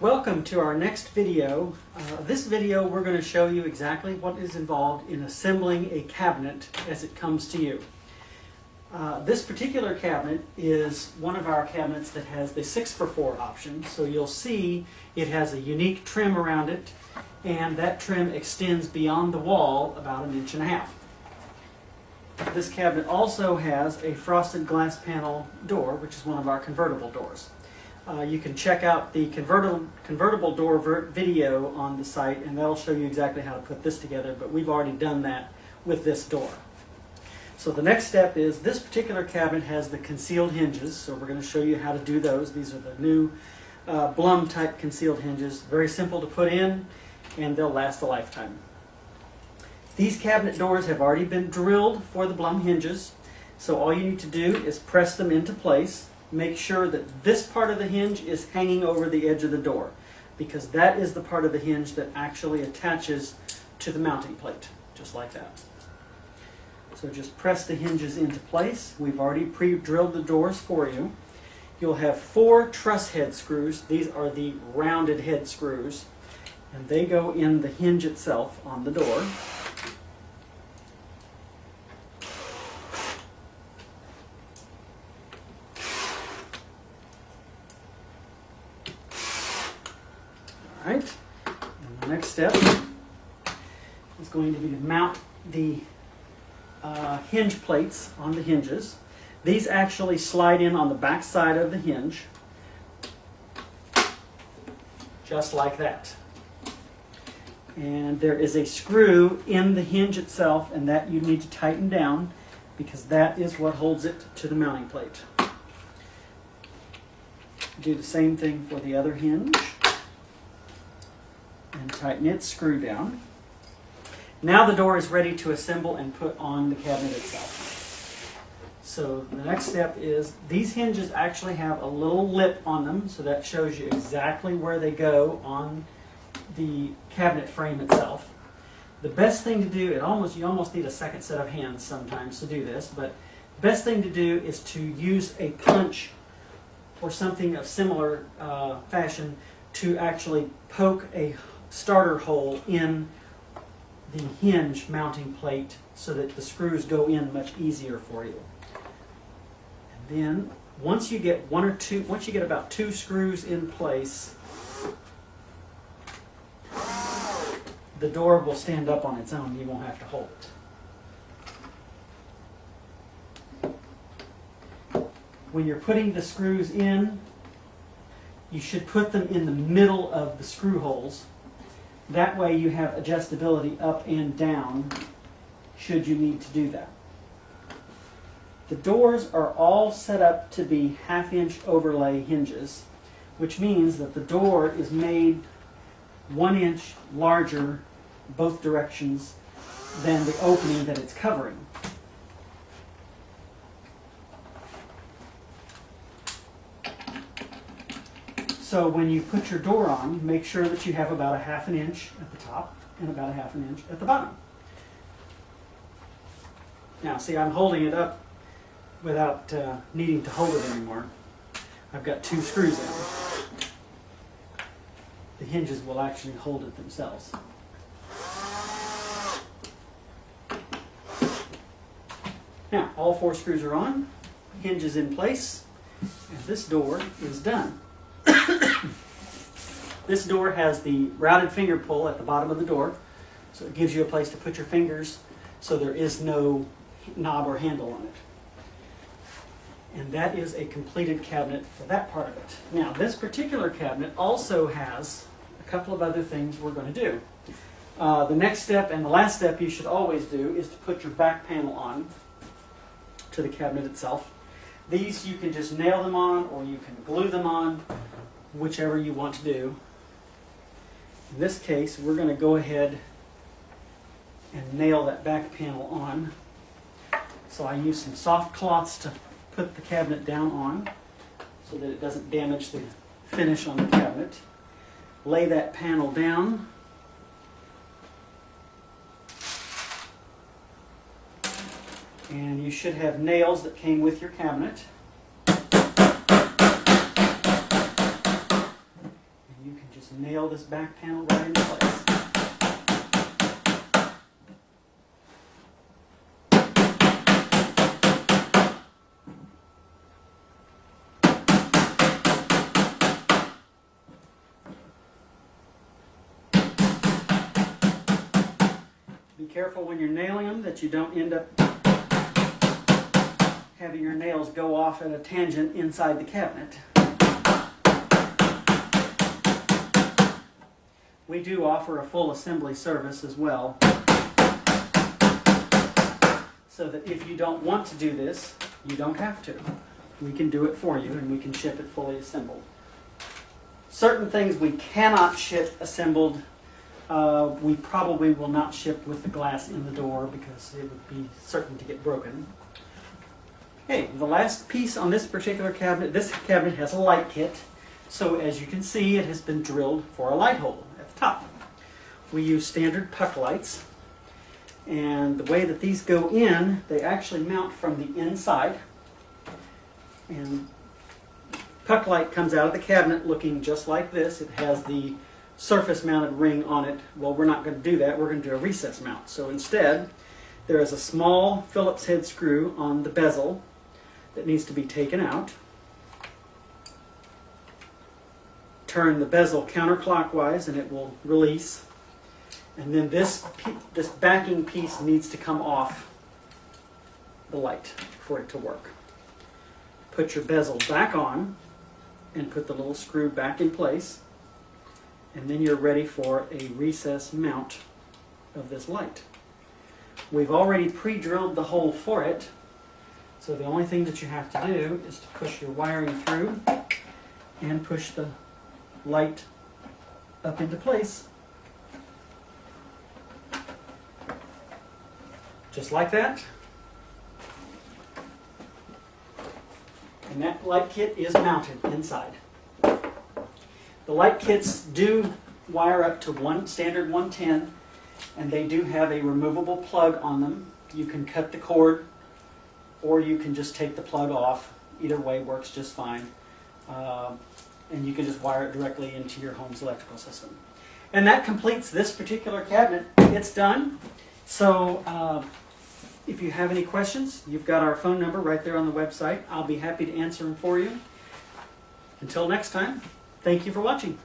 Welcome to our next video. This video we're going to show you exactly what is involved in assembling a cabinet as it comes to you. This particular cabinet is one of our cabinets that has the 6x4 option, so you'll see it has a unique trim around it, and that trim extends beyond the wall about 1.5 inches. This cabinet also has a frosted glass panel door, which is one of our convertible doors. You can check out the convertible door video on the site, and that'll show you exactly how to put this together, but we've already done that with this door. So the next step is this particular cabinet has the concealed hinges, so we're going to show you how to do those. These are the new Blum type concealed hinges. Very simple to put in, and they'll last a lifetime. These cabinet doors have already been drilled for the Blum hinges, so all you need to do is press them into place. Make sure that this part of the hinge is hanging over the edge of the door, because that is the part of the hinge that actually attaches to the mounting plate, just like that. So just press the hinges into place. We've already pre-drilled the doors for you. You'll have 4 truss head screws. These are the rounded head screws, and they go in the hinge itself on the door. Alright, and the next step is going to be to mount the hinge plates on the hinges. These actually slide in on the back side of the hinge, just like that. And there is a screw in the hinge itself, and that you need to tighten down, because that is what holds it to the mounting plate. Do the same thing for the other hinge. And tighten its screw down. Now the door is ready to assemble and put on the cabinet itself. So the next step is these hinges actually have a little lip on them, so that shows you exactly where they go on the cabinet frame itself. The best thing to do, you almost need a second set of hands sometimes to do this, but the best thing to do is to use a punch or something of similar fashion to actually poke a starter hole in the hinge mounting plate so that the screws go in much easier for you. And then once you get about 2 screws in place, the door will stand up on its own. You won't have to hold it. When you're putting the screws in, you should put them in the middle of the screw holes. That way you have adjustability up and down should you need to do that. The doors are all set up to be 1/2 inch overlay hinges, which means that the door is made 1 inch larger both directions than the opening that it's covering. So when you put your door on, make sure that you have about 1/2 inch at the top and about 1/2 inch at the bottom. Now see, I'm holding it up without needing to hold it anymore. I've got 2 screws in. The hinges will actually hold it themselves. Now, all 4 screws are on, hinges in place, and this door is done. This door has the routed finger pull at the bottom of the door, so it gives you a place to put your fingers so there is no knob or handle on it. And that is a completed cabinet for that part of it. Now, this particular cabinet also has a couple of other things we're going to do. The next step and the last step you should always do is to put your back panel on to the cabinet itself. These you can just nail them on, or you can glue them on, whichever you want to do. In this case, we're going to go ahead and nail that back panel on. So I use some soft cloths to put the cabinet down on so that it doesn't damage the finish on the cabinet. Lay that panel down. And you should have nails that came with your cabinet. just nail this back panel right into place. Be careful when you're nailing them that you don't end up having your nails go off at a tangent inside the cabinet. We do offer a full assembly service as well, so that if you don't want to do this, you don't have to. We can do it for you and we can ship it fully assembled. Certain things we cannot ship assembled. We probably will not ship with the glass in the door because it would be certain to get broken. Okay, the last piece on this particular cabinet, this cabinet has a light kit. So as you can see, it has been drilled for a light hole at the top. We use standard puck lights. And the way that these go in, they actually mount from the inside. And puck light comes out of the cabinet looking just like this. It has the surface mounted ring on it. Well, we're not going to do that. We're going to do a recess mount. So instead, there is a small Phillips head screw on the bezel that needs to be taken out. Turn the bezel counterclockwise and it will release. And then this backing piece needs to come off the light for it to work. Put your bezel back on and put the little screw back in place. And then you're ready for a recess mount of this light. We've already pre-drilled the hole for it. So the only thing that you have to do is to push your wiring through and push the light up into place. Just like that. And that light kit is mounted inside. The light kits do wire up to standard 110, and they do have a removable plug on them. You can cut the cord, or you can just take the plug off. Either way works just fine. And you can just wire it directly into your home's electrical system. And that completes this particular cabinet. It's done. So if you have any questions, you've got our phone number right there on the website. I'll be happy to answer them for you. Until next time, thank you for watching.